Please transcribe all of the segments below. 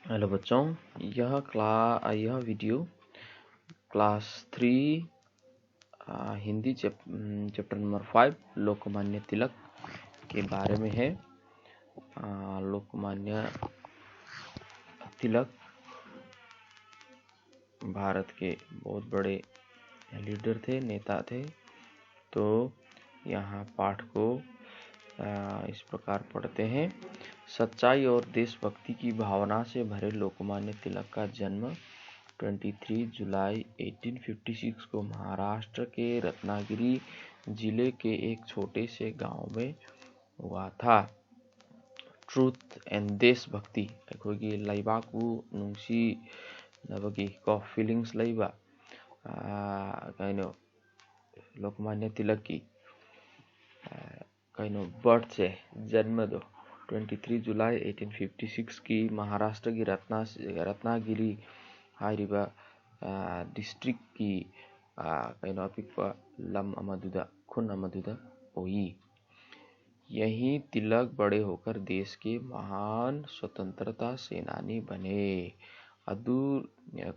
Hello बच्चों, यह video class 3 Hindi chapter number 5 Lokmanya Tilak के बारे में है। लोकमान्य तिलक भारत के बहुत बड़े लीडर थे, नेता थे। तो यहाँ पाठ को इस प्रकार पढ़ते हैं। सच्चाई और देशभक्ति की भावना से भरे लोकमान्य तिलक का जन्म 23 जुलाई 1856 को महाराष्ट्र के रत्नागिरी जिले के एक छोटे से गांव में हुआ था। ट्रूथ एंड देशभक्ति अखोगी लाइबाकू नुंसी नबगी को फीलिंग्स लाइबा लोकमान्य तिलक की बर्थ से जन्म दो 23 जुलाई 1856 की महाराष्ट्र की रत्नागिरी हाइरिबा डिस्ट्रिक्ट की अपिकपा लम अमदुदा खुन अमदुदा ओई। यही तिलक बड़े होकर देश के महान स्वतंत्रता सेनानी बने। अदू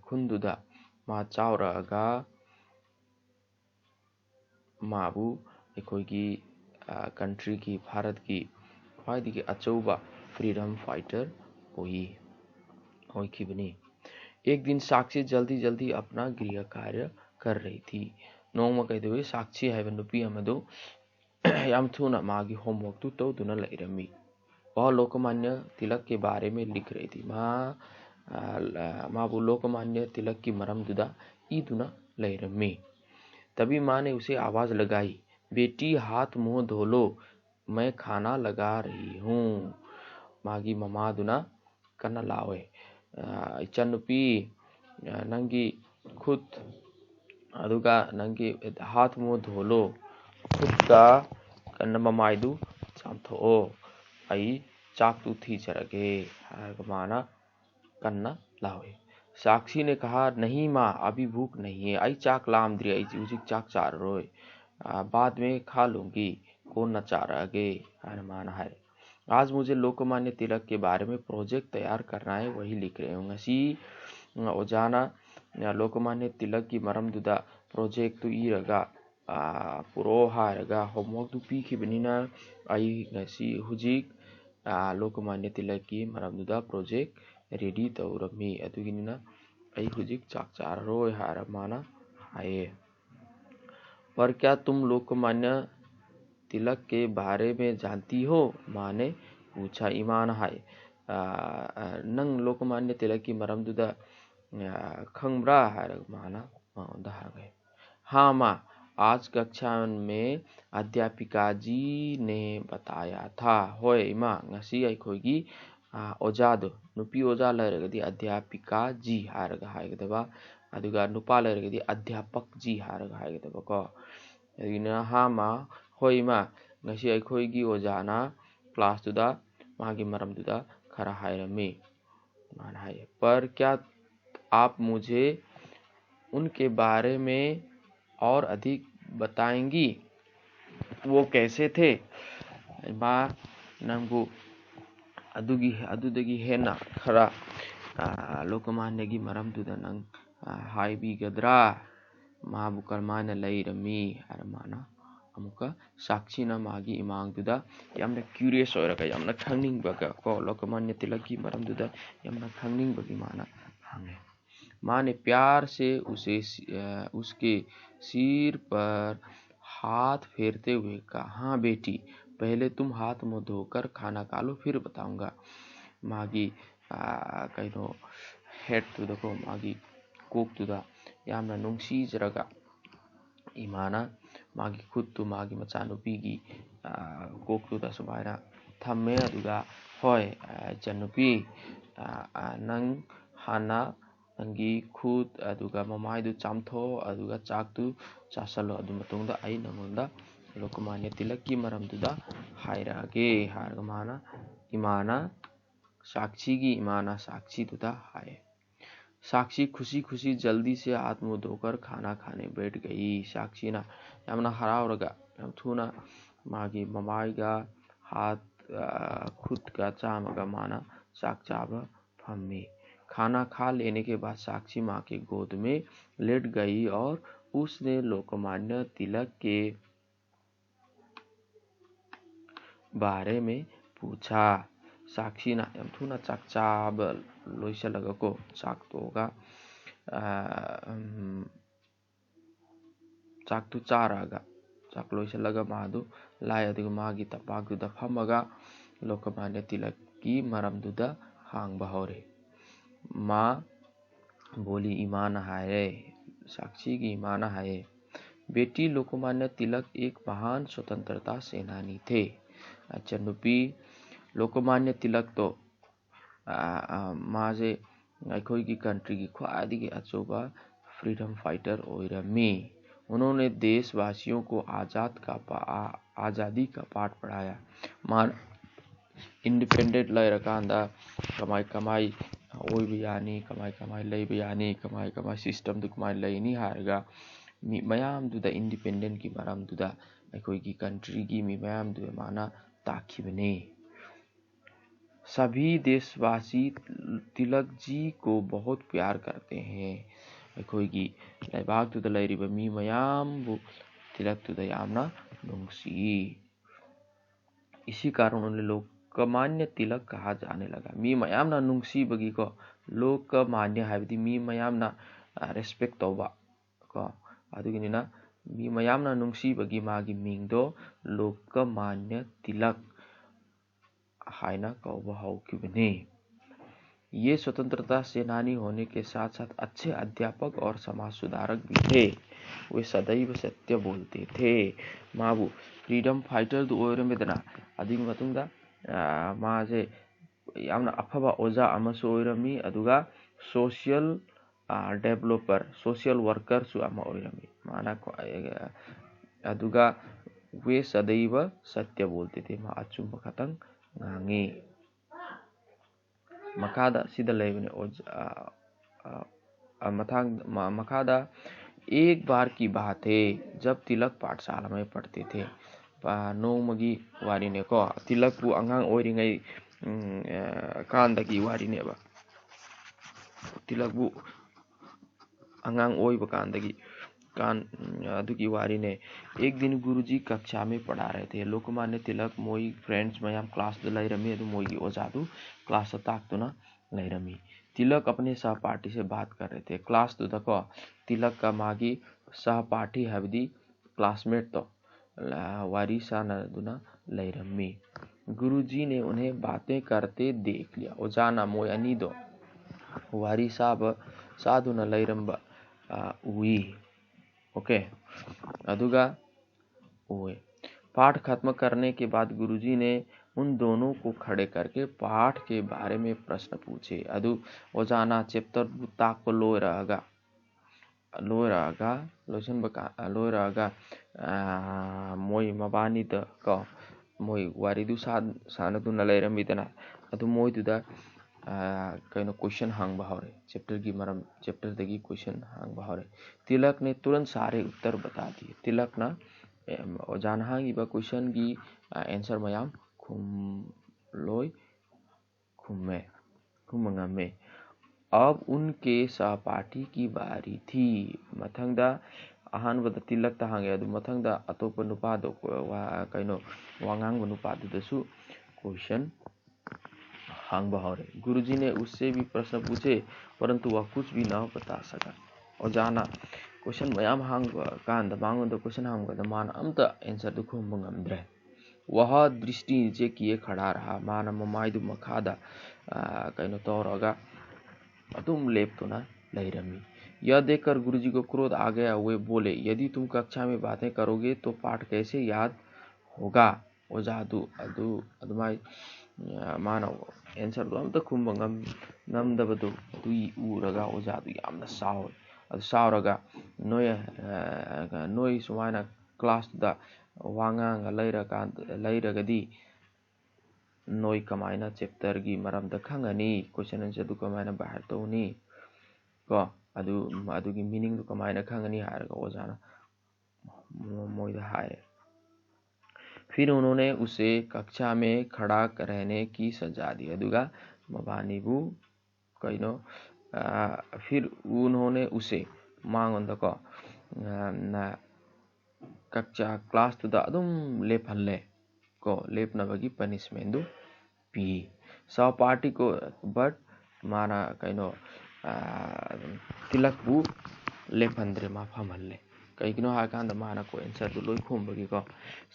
खुंदुदा मा चावरागा माबू अखोगी कंट्री की भारत की ख्वाइदगी अचौबा फ्रीडम फाइटर होई बनी। एक दिन साक्षी जल्दी अपना गृह कार्य कर रही थी। नोंमा कहिदे साक्षी है नुपी अमदो याम थुना मागी होमवर्क तु तौदुना लैरमी। वह लोकमान्य तिलक के बारे में लिख रही थी। माबू लोकमान्य तिलक की मरम दुदा ईदुना लैरमी। तभी माँ ने उसे आवाज लगाई, बेटी हाथ मुंह धो लो, मैं खाना लगा रही हूँ। मागी ममा दुना कन्ना लावे चन्नुपी नंगी खुद अदुगा नंगी हाथ मुंह धो लो, खुद का कन्ना ममाइदु चामथो आई चाकतु थी चरगे माना कन्ना लावे। साक्षी ने कहा, नहीं माँ, अभी भूख नहीं है, आई चाक लाम द्रिया उजिक चाक चार रोए, बाद में खा लूंगी, कौन न चारागे माना है। आज मुझे लोकमान्य तिलक के बारे में प्रोजेक्ट तैयार करना है, वही लिख रहे हूँ। सी ओजाना लोकमान्य तिलक की मरम दुदा प्रोजेक्ट इरगा पुरो हारगा होमवर्क पी की बनीना आई ngasi हुजिक लोकमान्य तिलक की मरम दुदा प्रोजेक्ट रेडी तौरमी अदुगिना आई हुजिक चाक चार रोय हार माना हाये। पर क्या तुम लोकमान्य तिलक के बारे में जानती हो? माँ ने पूछा। ईमान हाय नंग लोकमान्य तिलक की मरम दुदा खंगब्रा हार माना दहार गए। हाँ माँ, आज कक्षा में अध्यापिका जी ने बताया था। होय माँ ngasi अखोगी ओजादो नुपी ओजा लरगदी अध्यापिका जी हारगा हायगदबा अदुगा नुपा लरगदी अध्यापक जी हारगा हायगदबा को अदुगिना हाँ माँ होय माँ ngasi अखोगी ओजाना क्लास दुदा मागी मरम दुदा खरा हायरमी मान हाय। पर क्या आप मुझे उनके बारे में और अधिक बताएंगी? वो कैसे थे? माँ नंगू अदुदगी है ना खरा लोकमान्य की मरम दुदा नंग हाय भी गदरा माँ बुकर मान लई रमी हर माना अमुका साक्षी न मागी इमांग दुदा यामना क्यूरियस होरगा यामना खंगनिंग बगा को लोकमान्य तिलक की मरम दुदा यामना खंगनिंग बगी माना हंगे। माँ ने प्यार से उसके सिर पर हाथ फेरते हुए कहा, हाँ बेटी, पहले तुम हाथ मुंह धोकर खाना खा लो, फिर बताऊंगा। मागी कहिनो हेड तो देखो मागी कोक तुदा यामना नुंगसी जरगा इमाना मागी खुद तो मागी मचानुपीगी कोक तुदा सुबायना थम्मे अदुगा होय चन्नुपी नंग हाना नंगी खुद अदुगा ममाइदु चामथो अदुगा चाकतु चासलो अदु मतुंगदा आई नंगोंदा लोकमान्य तिलक की मरम दुदा हायरागे हारगा माना इमाना साक्षी की इमाना साक्षी दुदा हाय। साक्षी खुशी जल्दी से हाथ मुंह धोकर खाना खाने बैठ गई। साक्षी ना यामना हरावरगा थूना मागी ममाइगा हाथ खुद का चामगा माना साक चाबा फम्मी खाना खा लेने के बाद साक्षी माँ के गोद में लेट गई और उसने लोकमान्य तिलक के बारे में पूछा। साक्षी ना थुना चाक चाब लोइसलगको चाक तोगा चाकतु चारागा चाक लोइसलगा मादु लाय अदुगा मागी तपाकदुदा फमगा लोकमान्य तिलककी मरमदुदा हांगबा हौरे। माँ बोली इमाना हाय, साक्षी की इमाना हाय। बेटी लोकमान्य तिलक एक महान स्वतंत्रता सेनानी थे। अच्छा नुपी लोकमान्य तिलक तो माजे अखोई की कंट्री की ख्वादिगी अचोबा फ्रीडम फाइटर ओइरमी। उन्होंने देशवासियों को आज़ादी का पाठ पढ़ाया। मान इंडिपेंडेंट लैरकांदा कमाई कमाई ओइबा यानी कमाई कमाई लैबा यानी कमाई कमाई सिस्टम दुकमाई लैनी हारगा मी मयामदुदा इंडिपेंडेंट की मरमदुदा अखोई की कंट्री की मी मयामदुदा माना ताखिबने। सभी देशवासी तिलक जी को बहुत प्यार करते हैं। अखोई की लैबागदुदा लैरिबा मी मयामबु तिलकदुदा यामना नुंगसी। इसी कारण उन्हें लोकमान्य तिलक कहा जाने लगा। मी मयामना नुंगसी बगी को लोकमान्य हाइबदी मी मयामना रेस्पेक्ट तौबा को अदुगिनिना मी मयामना नुंगसी बगी मागी मिंगदो लोकमान्य तिलक हाइना कौबा हौकिबने। ये स्वतंत्रता सेनानी होने के साथ साथ अच्छे अध्यापक और समाज सुधारक भी थे। वे सदैव सत्य बोलते थे। माबू फ्रीडम फाइटर दु ओइरमेदना अदिग मतुंगदा माजे यामना अफबा ओजा अमसु ओइरमी अदुगा सोशल डेवलपर सोशल वर्कर सु अमा ओइरमी माना अदुगा वे सदैव सत्य बोलते थे। मा अचुम खतंग ngangi makada sida लेबने मखादा एक बार की बात है जब तिलक पाठशाला में पढ़ते थे। नोमगी वारिने को तिलक बु अंगांग ओइरिंगै कांदगी वारिने बा तिलक बु अंगांग ओइब कांदगी अदुगी वारिने एक दिन गुरुजी कक्षा में पढ़ा रहे थे। लोकमान्य तिलक मोई फ्रेंड्स मयाम क्लास लैरमी अदु मोई ओजादु क्लास ताकतु न लैरमी। तिलक अपने सहपाठी से बात कर रहे थे। क्लास तो को तिलक का मागी सहपाठी हबदी क्लासमेट तो वारिसा न लैरमी। गुरुजी ने उन्हें बातें करते देख लिया। ओजाना मोय अनिदो वारिसा ब साधु न लैरम उई ओके अदुगा ओए। पाठ खत्म करने के बाद गुरुजी ने उन दोनों को खड़े करके पाठ के बारे में प्रश्न पूछे। अदु ओजाना चैप्टर बुताक को लोयरागा लोशन बका लोयरागा मोय मबानी द को मोय वारिदु सानदु न लैरमिदना अदु मोय दुदा कहीं क्वेश्चन हांग बहारे चैप्टर की मरम चैप्टर दगी क्वेश्चन हांग बहारे। तिलक ने तुरंत सारे उत्तर बता दिए। तिलक ना जानहांग इबा क्वेश्चन की आंसर मयाम खुमंगमे। अब उनके सहपाठी की बारी थी। मथंगदा अहानबद तिलक तहांगे अदु मथंगदा अतोप नुपादो कहीं वांगांग नुपादुदसु क्वेश्चन हांग बहारे। गुरुजी ने उससे भी प्रश्न पूछे परंतु वह कुछ भी न बता सका। और जाना क्वेश्चन मयाम हांग कांद मांगो क्वेश्चन हांग मान अमता आंसर दु खुमंगमद्रे। वह दृष्टि नीचे किए खड़ा रहा। माना ममाइदु मखादा कहीं तौरगा तुम लेप तो ना लैरमी। यह देखकर गुरुजी को क्रोध आ गया। वे बोले यदि तुम कक्षा में बातें करोगे तो पाठ कैसे याद होगा। ओजादु अदु अदमाई मानव आंसर दो अमता खुमंगम नमदबदु दुई उरगा ओजादु यामना साव अदु सावरगा नोय सुमाइना क्लास दा वांगांग लैरगदी नोय कमाइना चैप्टर की मरम द खंगनी क्वेश्चन आंसर दु कमाइना बाहर तौनी को अदु की मीनिंग दु कमाइना खंगनी हारगा ओजाना मोय द हाय। फिर उन्होंने उसे कक्षा में खड़ा रहने की सजा दी। अदुगा मबानीबू कहीं फिर उन्होंने उसे मांगोंद को कक्षा क्लास तुदा अदुम लेपहल्ले को लेपनबगी पनिशमेंट पी सहपाठी को बट माना कहीं तिलक बु लेपहंद्रे मा फमहल्ले कईकिनो हाकांद माना को आंसर लोई खुम्बगी को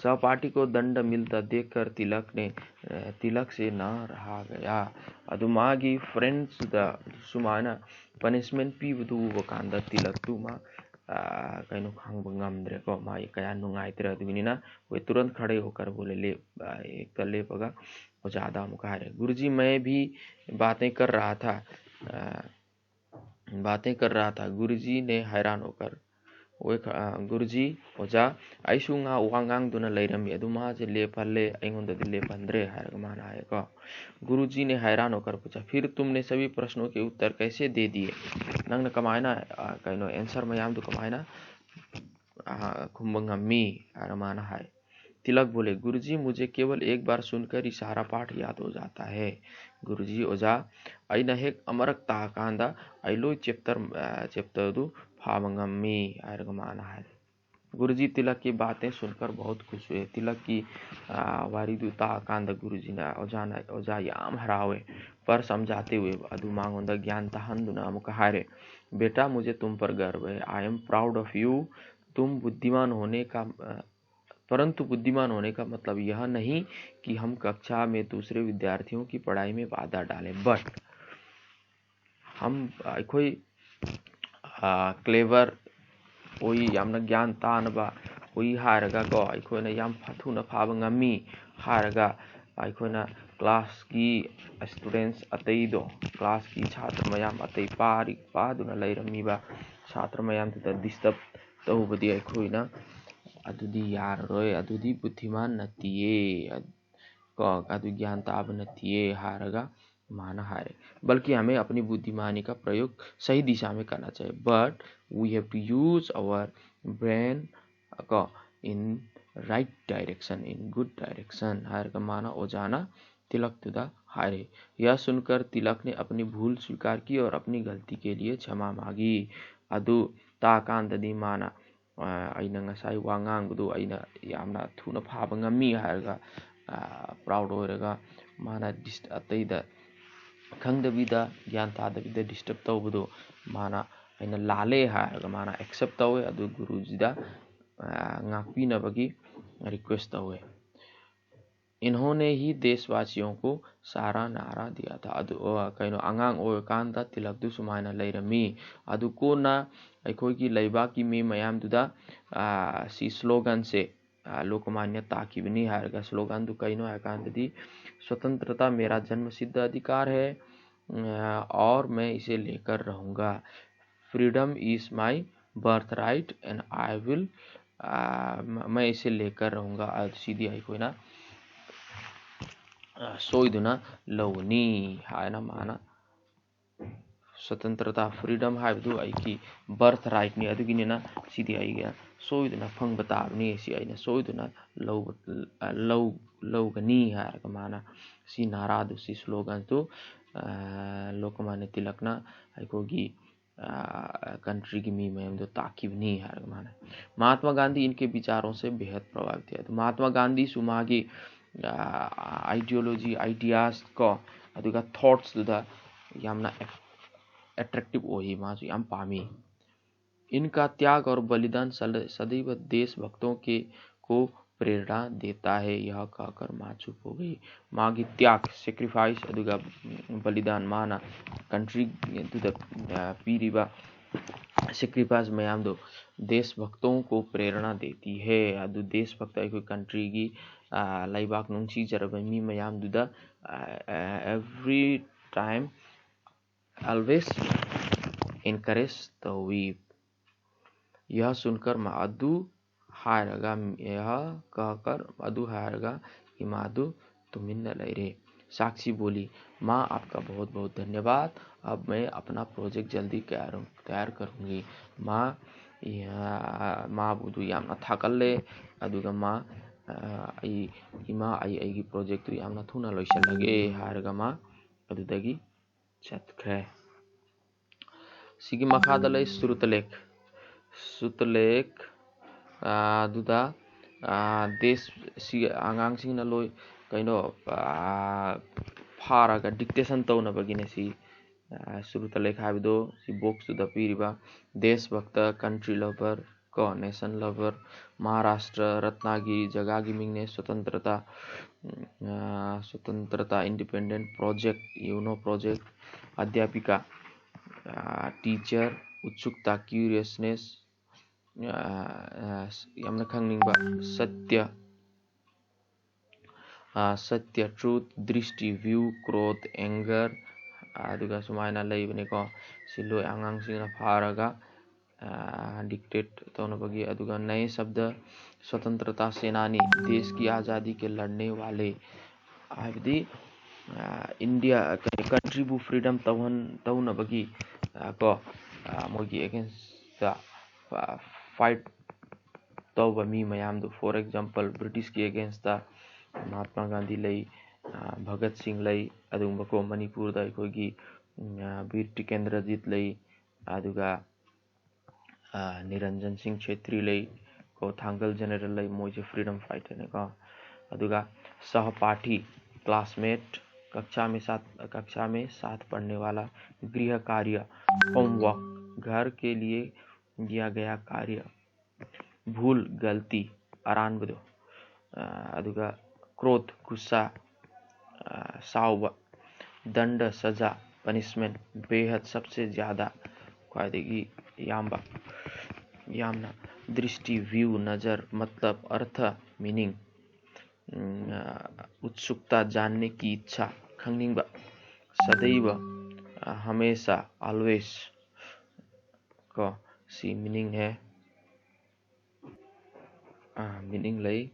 सहपाठी को दंड मिलता देखकर तिलक से न रहा गया अदुमागी फ्रेंड्स द सुमाना पनिशमेंट पीबदु वकांद तिलक तुमा कहीं खांग नमद्रे को मा कया नुंगाइत्रे अदुगिनिना वे तुरंत खड़े होकर बोले ले एक तल लेपगा वो ज्यादा मुखारे गुरुजी मैं भी बातें कर रहा था गुरुजी ने हैरान होकर गुरुजी ओजा आइसुंगा वांगांग दुना लेरमी अदुमा जे लेपहल्ले अइंगोंददि लेपहंद्रे हायरगा माना आएगा गुरुजी ने हैरान होकर पूछा फिर तुमने सभी प्रश्नों के उत्तर कैसे दे दिए नंग कमायना कहीं आंसर मयाम दु कमायना खुम्बंगम्मी माना है तिलक बोले गुरुजी मुझे केवल एक बार सुनकर ही सारा पाठ याद हो जाता है गुरुजी ओजा अइना हेक अमरक ताकांदा अइलो चैप्टर दु फामंगम्मी आयरगा माना है गुरुजी तिलक की बातें सुनकर बहुत खुश हुए तिलक की वारिदु ताकांदा गुरुजी ने ओजा याम हरावे पर समझाते हुए अदु मांगोंदा ज्ञान तहंदुना मुकहारे बेटा मुझे तुम पर गर्व है I am proud of you तुम परंतु बुद्धिमान होने का मतलब यह नहीं कि हम कक्षा में दूसरे विद्यार्थियों की पढ़ाई में बाधा डालें बट हम कोई क्लेवर ओई यामना ज्ञान तानबा ओई हारगा को अखोना याम फथुना फाबा ngami हारगा अखोना क्लास की स्टूडेंट्स अतैदो क्लास की छात्र मयाम अतै पादुना लैरमीबा छात्र मयाम तुदा डिस्टर्ब तौबदी अखोइना अदुदी याररोय अदुदी बुद्धिमान नतिये को अदु ज्ञान ताब नतिये हारगा माना हारे बल्कि हमें अपनी बुद्धिमानी का प्रयोग सही दिशा में करना चाहिए but we have to use our brain को in right direction in good direction हायर का माना ओजाना तिलक तुदा हारे यह सुनकर तिलक ने अपनी भूल स्वीकार की और अपनी गलती के लिए क्षमा मांगी अदु ताकांददी माना अइना ngasai wangang अइना यामना थुना फाबा ngami हारगा प्राउड होरगा माना अतैदा खंगदबिदा ज्ञान तादबिदा डिस्टर्ब तौबदो माना अइना लाले हारगा माना एक्सेप्ट तौवे अदु गुरुजीदा ngakpinabagi रिक्वेस्ट तौवे इन्होंने ही देशवासियों को सारा नारा दिया था अदु कहीं आंगांग ओकांदा तिलकदु सुमायना लैरमी अदु को ना अखोगी लैबा की मे मयाम दुदा सी स्लोगन से लोकमान्य ताकिबनी हारगा स्लोगन दु कइनो एकांतदी स्वतंत्रता मेरा जन्मसिद्ध अधिकार है और मैं इसे लेकर रहूंगा freedom is my birth right and I will मैं इसे लेकर रहूंगा सीधी आई कोई ना सोइदुना लौनी हायना माना स्वतंत्रता फ्रीडम हाइबदु अइकी बर्थ राइट नि अदुगिनिना सीधी आइगा सोइदुना फंग बताबनी सी आइना सोइदुना लौगनी हारगा माना सी नारादु सी स्लोगन तो लोकमान्य तिलकना अइकोगी कंट्री की मी में दो ताकिब नहीं हारगा माना महात्मा गांधी इनके विचारों से बेहद प्रभावित थे तो महात्मा गांधी सुमागी आइडियोलॉजी आइडियाज को अदुगा थॉट्स दुदा यामना अट्रैक्टिव ओही मासु याम पामी इनका त्याग और बलिदान सदैव देशभक्तों को प्रेरणा देता है यह कहकर माँ चुप हो गई माँ की त्याग सेक्रीफाइस अदुगा बलिदान माना कंट्री दुदा पीरिबा सेक्रीफाइस मयाम दो देशभक्तों को प्रेरणा देती है अदु देशभक्त कोई कंट्री की लाइबाक नुंसी जरबमी मयाम दुदा every time always encourage the वीप यह सुनकर मादु हारगा यह कहकर मधु हारगा कि माधु तुम न लहरे साक्षी बोली माँ आपका बहुत बहुत धन्यवाद अब मैं अपना प्रोजेक्ट जल्दी तैयार करूँगी माँ बुधु यामना थाकल्ले अदुगा माँ इमा आई प्रोजेक्ट यामना थुना लोइसल्लगे हारगा माँ अदुदगी चतख्रे सिगी मखादलै सुतलेख दुदा देश आगांसिंगना लोई कइनो फारगा डिक्टेशन तौनबगिने सी सुरुतलेख हाबिदो सी बोक्स दुदा पीरिबा देशभक्त कंट्री लवर क नेशन लवर महाराष्ट्र रत्नागिरी जगागी मिंगने स्वतंत्रता इंडिपेंडेंट प्रोजेक्ट यूनो प्रोजेक्ट अध्यापिका टीचर उत्सुकता क्यूरियसनेस यामना खंगनिंगबा सत्य ट्रूथ दृष्टि व्यू क्रोध एंगर अदुगा सुमायना लेबनेको सिलो आंगांसिंगना फारगा डिक्टेट तौनबगी अदुगा नए शब्द स्वतंत्रता सेनानी देश की आज़ादी के लड़ने वाले हाबिदी इंडिया कंट्रीबू फ्रीडम तौनबगी को मोगी अगेंस्ट फाइट तौबा मी मयामदु फॉर एग्जांपल ब्रिटिश की अगेंस्ट महात्मा गांधी लई भगत सिंह लई अदुगुंबको मणिपुर दा अखोगी वीर टिकेंद्रजीत लई अदुगा निरंजन सिंह छेत्री लई को थांगल जनरल लई मोजे फ्रीडम फाइटर ने का अदुगा सहपाठी क्लासमेट कक्षा में साथ पढ़ने वाला गृह कार्य होमवर्क घर के लिए किया गया कार्य भूल गलती अरानबदो अदुगा क्रोध गुस्सा साव दंड सजा पनिशमेंट बेहद सबसे ज्यादा क्वादेगी यामना दृष्टि व्यू नजर मतलब अर्थ मीनिंग उत्सुकता जानने की इच्छा खंगनिंगबा सदैव हमेशा ऑलवेज को सी मीनिंग है मीनिंग लई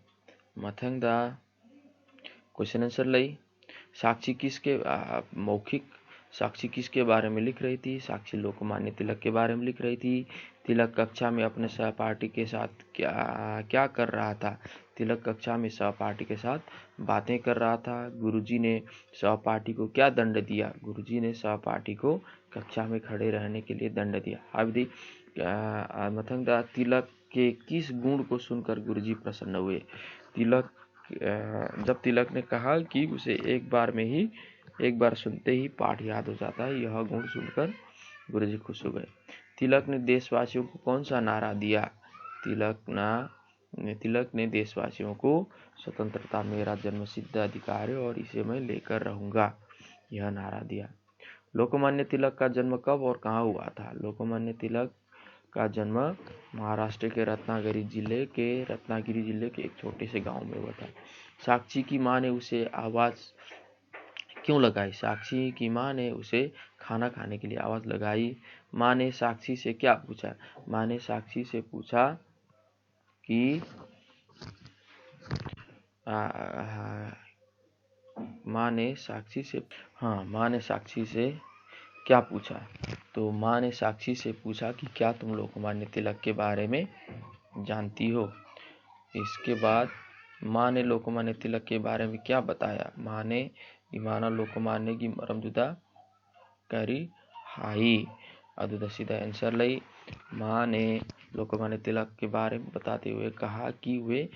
मथंगदा क्वेश्चन आंसर लई साक्षी किसके मौखिक साक्षी किसके बारे में लिख रही थी? साक्षी लोकमान्य तिलक के बारे में लिख रही थी। तिलक कक्षा में अपने सहपाठी के साथ क्या कर रहा था? तिलक कक्षा में सहपाठी के साथ बातें कर रहा था। गुरुजी ने सहपाठी को क्या दंड दिया? गुरुजी ने सहपाठी को कक्षा में खड़े रहने के लिए दंड दिया। हाबिदी मथंगदा तिलक के किस गुण को सुनकर गुरुजी प्रसन्न हुए? जब तिलक ने कहा कि उसे एक बार सुनते ही पाठ याद हो जाता है, यह गुण सुनकर गुरुजी खुश हो गए। तिलक ने देशवासियों को कौन सा नारा दिया? तिलक ने देशवासियों को स्वतंत्रता मेरा जन्मसिद्ध अधिकार है और इसे मैं लेकर रहूंगा, यह नारा दिया। लोकमान्य तिलक का जन्म कब और कहाँ हुआ था? लोकमान्य तिलक का जन्म महाराष्ट्र के रत्नागिरी जिले के एक छोटे से गांव में हुआ था। साक्षी की मां ने उसे आवाज क्यों लगाई? साक्षी की मां ने उसे खाना खाने के लिए आवाज लगाई। मां ने साक्षी से क्या पूछा? मां ने साक्षी से पूछा कि मां ने साक्षी से क्या पूछा? तो मां ने साक्षी से पूछा कि क्या तुम लोकमान्य तिलक के बारे में जानती हो? इसके बाद मां ने लोकमान्य तिलक के बारे में क्या बताया? मां ने इमाना लोकमान्य की मरमजुदा करी हाई अदुदा सीधा आंसर लई। मां ने लोकमान्य तिलक के बारे में बताते हुए कहा कि वे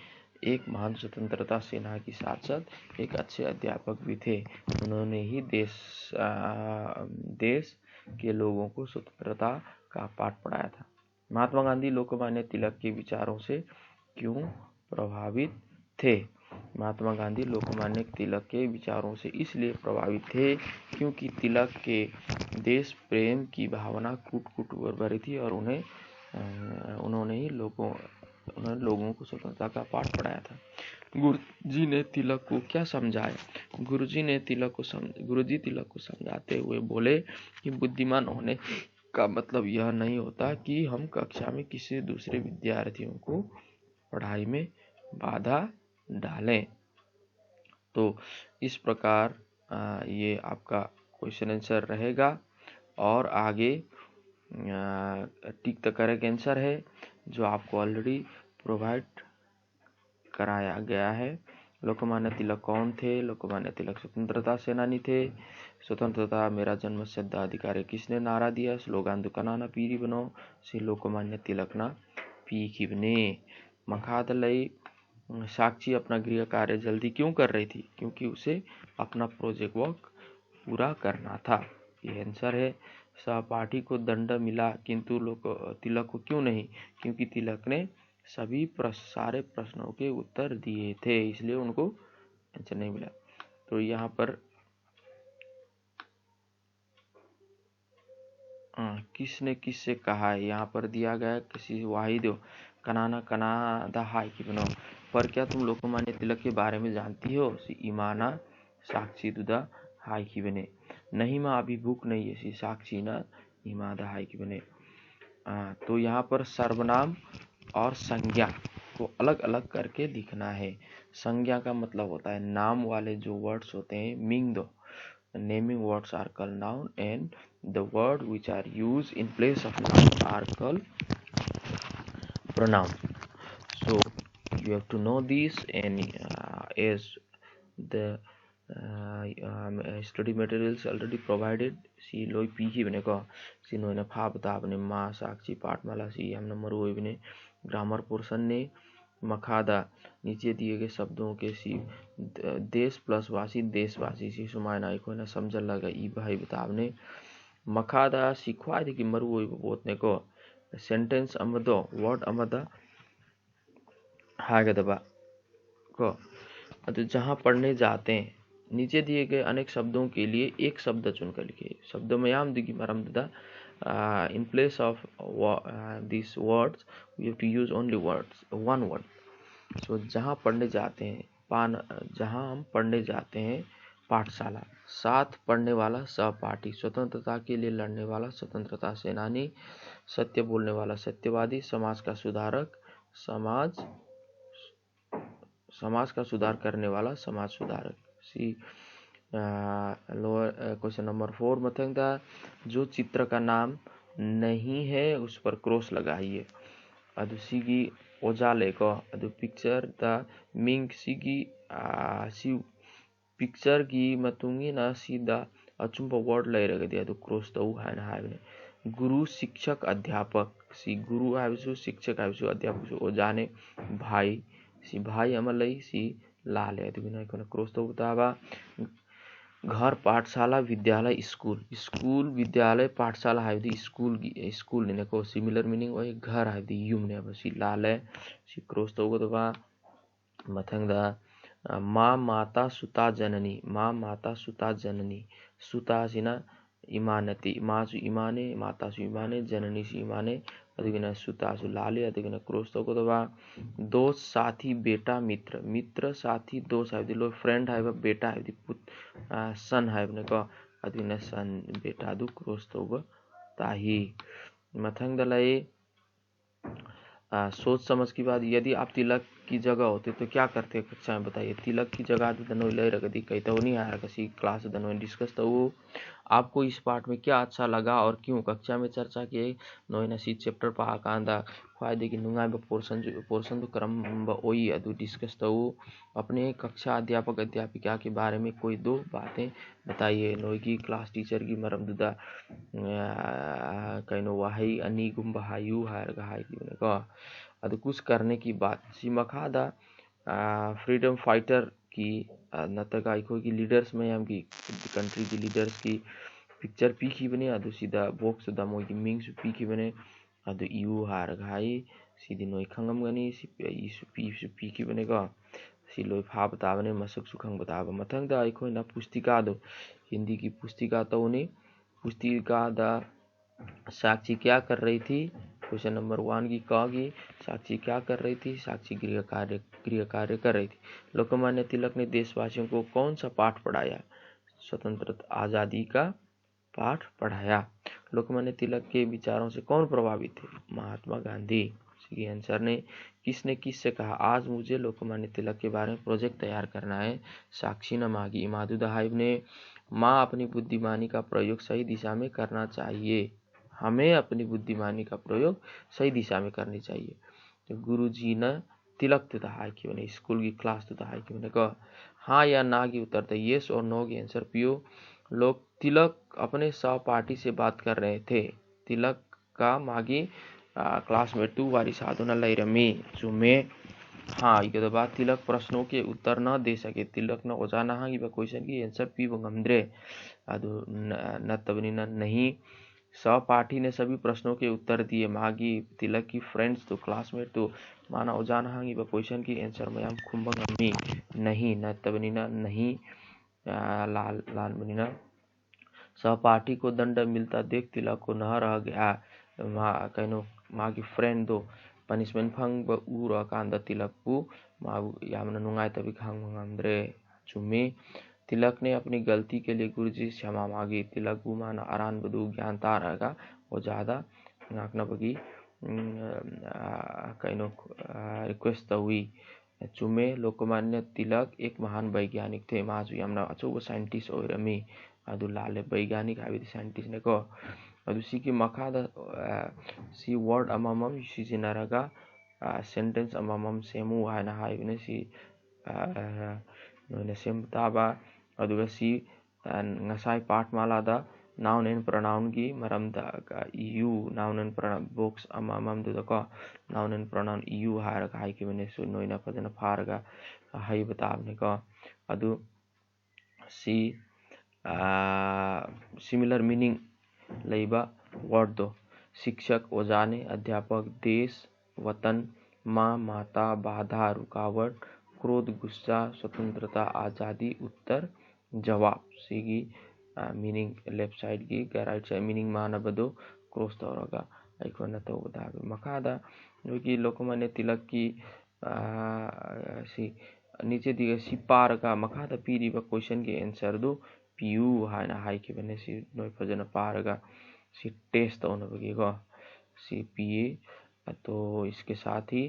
एक महान स्वतंत्रता सेना के साथ साथ एक अच्छे अध्यापक भी थे। उन्होंने ही देश के लोगों को स्वतंत्रता का पाठ पढ़ाया था। महात्मा गांधी लोकमान्य तिलक के विचारों से क्यों प्रभावित थे? महात्मा गांधी लोकमान्य तिलक के विचारों से इसलिए प्रभावित थे क्योंकि तिलक के देश प्रेम की भावना कूट भरी थी और उन्होंने लोगों को स्वतंत्रता का पाठ पढ़ाया था। गुरुजी ने तिलक को क्या समझाया? गुरुजी तिलक को समझाते हुए बोले कि बुद्धिमान होने का मतलब यह नहीं होता कि हम कक्षा में किसी दूसरे विद्यार्थियों को पढ़ाई में बाधा डालें। तो इस प्रकार ये आपका क्वेश्चन आंसर रहेगा और आगे टिक द करेक्ट आंसर है जो आपको ऑलरेडी प्रोवाइड कराया गया है, लोकमान्य तिलक कौन थे? लोकमान्य तिलक स्वतंत्रता सेनानी थे। स्वतंत्रता मेरा जन्म सिद्ध अधिकार है किसने नारा दिया? स्लोगान दुकाना ना पीरी बनो से लोकमान्य तिलक ना पी खिबने। मखादलई साक्षी अपना गृह कार्य जल्दी क्यों कर रही थी? क्योंकि उसे अपना प्रोजेक्ट वर्क पूरा करना था। ये आंसर है। सहपाठी को दंड मिला किंतु तिलक को क्यों नहीं? क्योंकि तिलक ने सभी सारे प्रश्नों के उत्तर दिए थे, इसलिए उनको आंसर नहीं मिला। तो यहाँ पर किसने किससे कहा है? यहाँ पर दिया गया किसी वाहिद कनाना कनादा हाय की बनो। पर क्या तुम लोकमान्य तिलक के बारे में जानती हो? ईमाना साक्षी दुदा हाय की बने। नहीं माँ अभी भूख नहीं है। साक्षी ना ईमादा हाय की बने। तो यहाँ पर सर्वनाम और संज्ञा को अलग अलग करके लिखना है। संज्ञा का मतलब होता है नाम वाले जो वर्ड्स होते हैं, मींग दो। Naming words are called noun and the word which are used in place of noun are called pronoun. So you have to know this, and as the study materials already provided, si loi piki bane ko si noina pha bata bane ma sakchi पाठमाला si हमने मरु बने grammar portion ने मखादा नीचे दिए गए शब्दों के सी देश plus वासी देशवासी सी सुमायना इकोना समझ लगा ई भाई बतावने मखादा सिखवा थी कि मरु बोतने को सेंटेंस अमदो वर्ड अमदा हागदबा को तो जहाँ पढ़ने जाते हैं नीचे दिए गए अनेक शब्दों के लिए एक शब्द चुनकर लिखिए। शब्द मयाम दिगी मरम ददा in place of these words we have to use only one word. So जहाँ पढ़ने जाते हैं जहाँ हम पढ़ने जाते हैं पाठशाला। साथ पढ़ने वाला सहपाठी। स्वतंत्रता के लिए लड़ने वाला स्वतंत्रता सेनानी। सत्य बोलने वाला सत्यवादी। समाज का सुधारक समाज का सुधार करने वाला समाज सुधारक। लोअर क्वेश्चन नंबर 4 मथंगा जो चित्र का नाम नहीं है उस पर क्रॉस लगाइए। अदु सिगी ओजाले को अदु पिक्चर द मिंग सिगी सी पिक्चर की मतुंगी ना सीधा अचुंबा वर्ड लेरगदि अदु क्रॉस तौ हायन हायने। गुरु शिक्षक अध्यापक सी गुरु आबिसु शिक्षक आबिसु अध्यापक ओजाने भाई सी भाई अमलई सी लाल है तो क्रॉस तो बतावा। घर पाठशाला विद्यालय स्कूल विद्यालय पाठशाला है स्कूल ने को सिमिलर मीनिंग वही घर है युम ने सी लाल है सी क्रॉस तो बतावा। मथंग दा माँ माता सुता जननी सुता सिना इमानती माँ सु इमाने माता सु इमाने जननी सु इमाने अधिगना सुता सु लाले अधिगना क्रॉस तो बतावा। दोस्त साथी बेटा मित्र साथी दोस्त है लो फ्रेंड है बेटा है सन है को अधिगना सन बेटा दु क्रॉस तो ताही। मथंग दलाई सोच समझ की बात। यदि आप तिलक की जगह होते तो क्या करते कक्षा में बताइए। तिलक की जगह दनो ले रखी कहीं तो नहीं आया किसी क्लास दनो डिस्कस तो वो आपको इस पार्ट में क्या अच्छा लगा और क्यों कक्षा में चर्चा किए नोइना सी चैप्टर पहा कांदा फायदे की नुंगाई पोर्शन तो क्रम ओई अदु डिस्कस तो अपने कक्षा अध्यापक अध्यापिका के बारे में कोई 2 बातें बताइए। नोई की क्लास टीचर की मरम दुदा कहीं वाही अनी गुम्बा हायु हायर गहाई की को अदु कुछ करने की बात। सी मखादा फ्रीडम फाइटर की नतका इको की लीडर्स में हम की कंट्री की लीडर्स की पिक्चर पीखी बने अदु सीधा बॉक्स द मोई की मिंग्स पीखी बने अदु यू हार घाई सीधी नोई खंगम गनी सी पीखी बने को सी लोई फा बता बने मसक सुखंग बता मथंग दा इको ना पुस्तिका दो हिंदी की पुस्तिका तो उन्हें पुस्तिका दा साक्षी क्या कर रही थी। क्वेश्चन नंबर 1 की कहोगी साक्षी क्या कर रही थी। साक्षी गृह कार्य कर रही थी। लोकमान्य तिलक ने देशवासियों को कौन सा पाठ पढ़ाया। स्वतंत्रता आजादी का पाठ पढ़ाया। लोकमान्य तिलक के विचारों से कौन प्रभावित थे। महात्मा गांधी। इसकी आंसर ने किसने किससे कहा आज मुझे लोकमान्य तिलक के बारे में प्रोजेक्ट तैयार करना है। साक्षी ने मांगी। इमादुद्दीन हाइब ने माँ अपनी बुद्धिमानी का प्रयोग सही दिशा में करना चाहिए। हमें अपनी बुद्धिमानी का प्रयोग सही दिशा में करनी चाहिए। तो गुरुजी ने तिलक तुदा हाई की बने स्कूल की क्लास तुदा हाई की बने क हाँ या ना की उत्तर थे, येस और नो की आंसर पियो लोग। तिलक अपने सहपाठी से बात कर रहे थे। तिलक का मागी क्लासमेट तू वारी साधु न लई रमी चुमे। हाँ ये बात तिलक प्रश्नों के उत्तर न दे सके। तिलक न ओजाना हाँ क्वेश्चन की आंसर पी बंगमद्रे अदु न तबनी न नहीं। सहपाठी ने सभी प्रश्नों के उत्तर दिए। मागी तिलक की फ्रेंड्स तो क्लासमेट तो माना ओजाना हाँ क्वेश्चन की आंसर में हम खुम्बंगमी नहीं न तबनी न नहीं। लाल लाल बनी न सहपाठी को दंड मिलता देख तिलक को न रह गया। कहीं माँ की फ्रेंड दो पनिशमेंट फंग उ कांदा तिलक को यामना नुंगाई तभी खांग मंगमद्रे चुम्मी। तिलक ने अपनी गलती के लिए गुरुजी से क्षमा मांगी। तिलक को माना आरान बदू ज्ञान तारेगा वो ज़्यादा नाकना बगी कहीं रिक्वेस्ट हुई चुमे। लोकमान्य तिलक एक महान वैज्ञानिक थे। माजु यामना अचौबो साइंटिस्ट हो रमी अदु लाले वैज्ञानिक हावी साइंटिस्ट ने को अदु सी की मखादा सी वर्ड अममम सिजिनारगा सेंटेंस अममम सेमु हायना हाई बने सी नोने सेम ताबा अदुगा सी ngasai पाठमालादा noun and pronoun की मरमदा you noun and pronoun box amamam दुदका noun and pronoun you हारगा हाई की बने सो नोइना पदना फारगा हाई बतावने का अदु सी सिमिलर मीनिंग लैबा वर्ड दो शिक्षक ओजाने अध्यापक देश वतन माँ माता बाधा रुकावट क्रोध गुस्सा स्वतंत्रता आज़ादी उत्तर जवाब सी की मीनिंग लेफ्ट साइड की राइट साइड मीनिंग माना बदो क्रॉस तौरगा ऐको न तो बता मखादा जो कि लोकमान्य तिलक की सी नीचे दिए सी पार का मखादा पीरी बा क्वेश्चन के आंसर दो पीयू हाय ना हाई के बने सी नोय फजन पार का सी टेस्ट होने बगेगा सी पीए। तो इसके साथ ही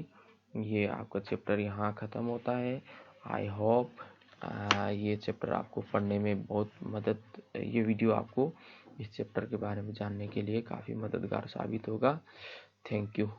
ये आपका चैप्टर यहाँ ख़त्म होता है। आई होप ये चैप्टर आपको पढ़ने में बहुत मदद, ये वीडियो आपको इस चैप्टर के बारे में जानने के लिए काफ़ी मददगार साबित होगा। Thank you.